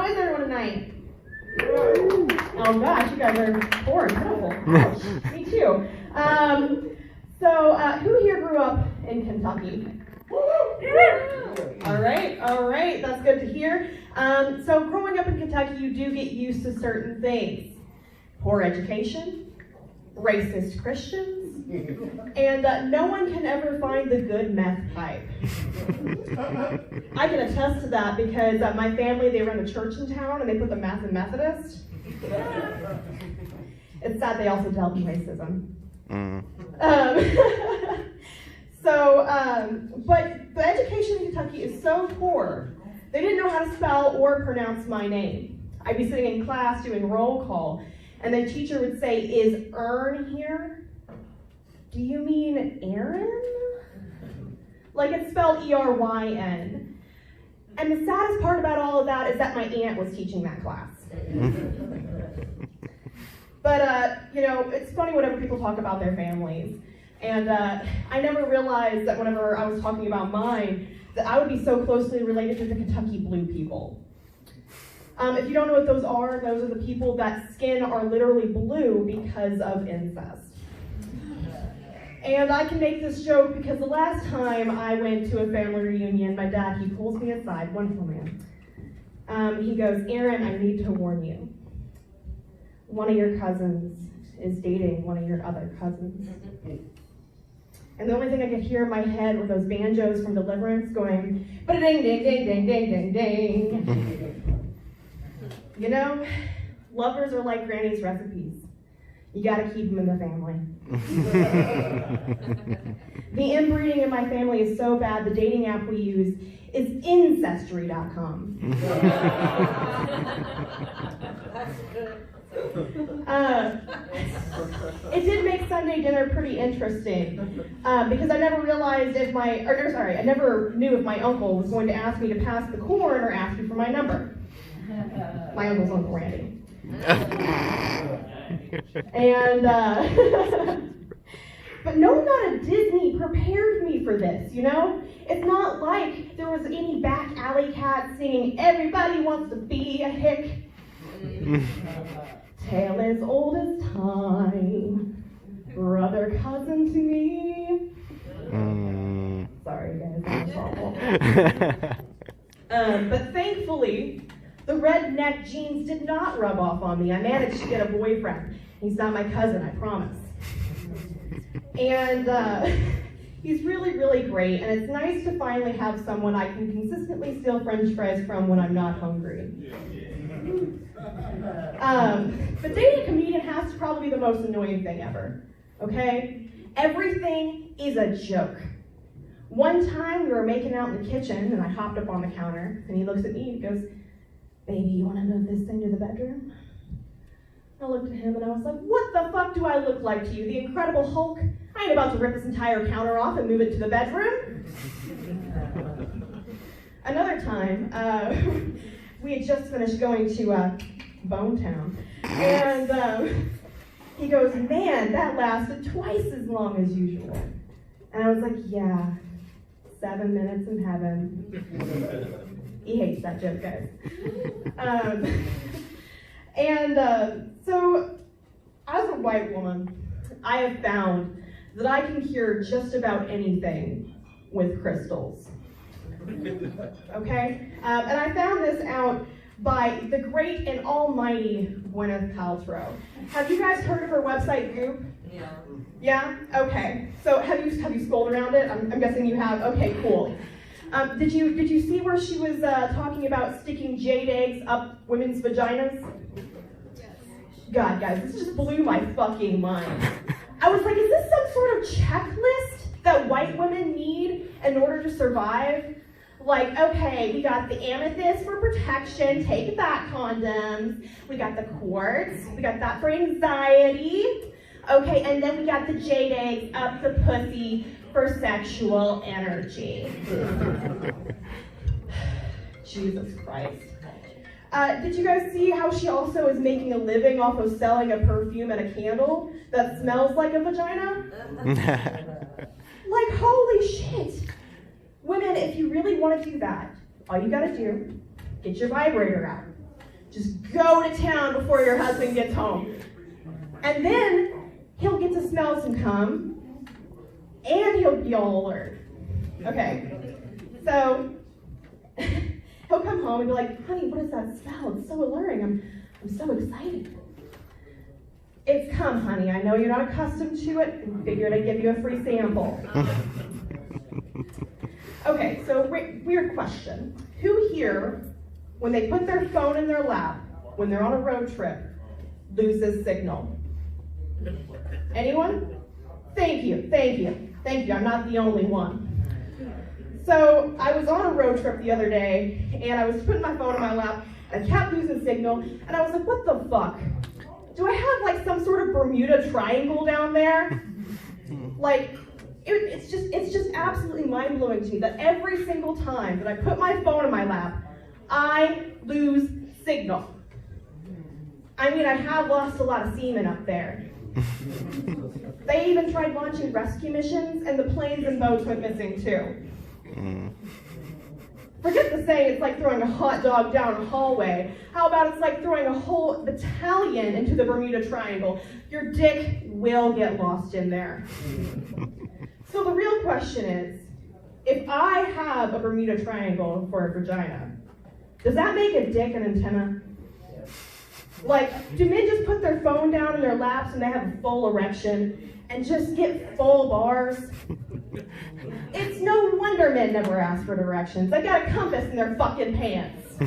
How is everyone tonight? Oh gosh, you guys are poor and pitiful. Ouch. Me too. Who here grew up in Kentucky? All right, that's good to hear. So growing up in Kentucky, you do get used to certain things. Poor education, racist Christians, and no one can ever find the good meth pipe. I can attest to that because my family, they run a church in town and they put the meth in Methodist. It's sad they also dealt in racism. But the education in Kentucky is so poor, they didn't know how to spell or pronounce my name. I'd be sitting in class doing roll call, and the teacher would say, "Is Ern here? Do you mean Aaron?" Like it's spelled E-R-Y-N. And the saddest part about all of that is that my aunt was teaching that class. But, it's funny whenever people talk about their families. And I never realized that whenever I was talking about mine, that I would be so closely related to the Kentucky Blue people. If you don't know what those are the people that skin are literally blue because of incest. And I can make this joke because the last time I went to a family reunion, my dad, he pulls me aside, wonderful man. He goes, "Aaron, I need to warn you. One of your cousins is dating one of your other cousins." And the only thing I could hear in my head were those banjos from Deliverance going, ba-ding, ding, ding, ding, ding, ding, ding. You know, lovers are like Granny's recipes. You gotta keep them in the family. The inbreeding in my family is so bad, the dating app we use is Ancestry.com. It did make Sunday dinner pretty interesting because I never realized I never knew if my uncle was going to ask me to pass the corn or ask me for my number. My uncle's Uncle Randy. And, but no amount of Disney prepared me for this, you know? It's not like there was any back alley cat singing, "Everybody wants to be a hick." Tale as old as time, brother, cousin to me. Sorry guys, that was awful. But thankfully, the redneck genes did not rub off on me. I managed to get a boyfriend. He's not my cousin, I promise. And he's really, really great, and it's nice to finally have someone I can consistently steal French fries from when I'm not hungry. But dating a comedian has to probably be the most annoying thing ever, okay? Everything is a joke. One time we were making out in the kitchen, and I hopped up on the counter, and he looks at me and goes, "Baby, you want to move this thing to the bedroom?" I looked at him and I was like, "What the fuck do I look like to you, the Incredible Hulk? I ain't about to rip this entire counter off and move it to the bedroom." Another time, we had just finished going to Bone Town, and he goes, "Man, that lasted twice as long as usual." And I was like, "Yeah, 7 minutes in heaven." He hates that joke, guys. So, as a white woman, I have found that I can cure just about anything with crystals. Okay? And I found this out by the great and almighty Gwyneth Paltrow. Have you guys heard of her website, Goop? Yeah. Yeah? Okay. So have you scrolled around it? I'm guessing you have. Okay, cool. Did you see where she was talking about sticking jade eggs up women's vaginas? Yes. God, guys, this just blew my fucking mind. I was like, is this some sort of checklist that white women need in order to survive? Like, okay, we got the amethyst for protection, take that condoms. We got the quartz, we got that for anxiety. Okay, and then we got the jade eggs up the pussy for sexual energy. Jesus Christ. Did you guys see how she also is making a living off of selling a perfume and a candle that smells like a vagina? Like, holy shit. Women, if you really want to do that, all you gotta do, get your vibrator out. Just go to town before your husband gets home. And then he'll get to smell some cum, and he'll be all alert. Okay, so he'll come home and be like, honey, what is that smell? It's so alluring. I'm so excited. It's cum, honey. I know you're not accustomed to it. I figured I'd give you a free sample. Okay, so weird question. Who here, when they put their phone in their lap, when they're on a road trip, loses signal? Anyone? Thank you. I'm not the only one. So I was on a road trip the other day, and I was putting my phone in my lap, and I kept losing signal, and I was like, what the fuck? Do I have like some sort of Bermuda Triangle down there? Like, it's just absolutely mind-blowing to me that every single time that I put my phone in my lap, I lose signal. I mean, I have lost a lot of semen up there. They even tried launching rescue missions, and the planes and boats went missing too. Forget the saying it's like throwing a hot dog down a hallway. How about it's like throwing a whole battalion into the Bermuda Triangle? Your dick will get lost in there. So the real question is, if I have a Bermuda Triangle for a vagina, does that make a dick an antenna? Like, do men just put their phone down in their laps and they have a full erection and just get full bars? It's no wonder men never ask for directions. They got a compass in their fucking pants.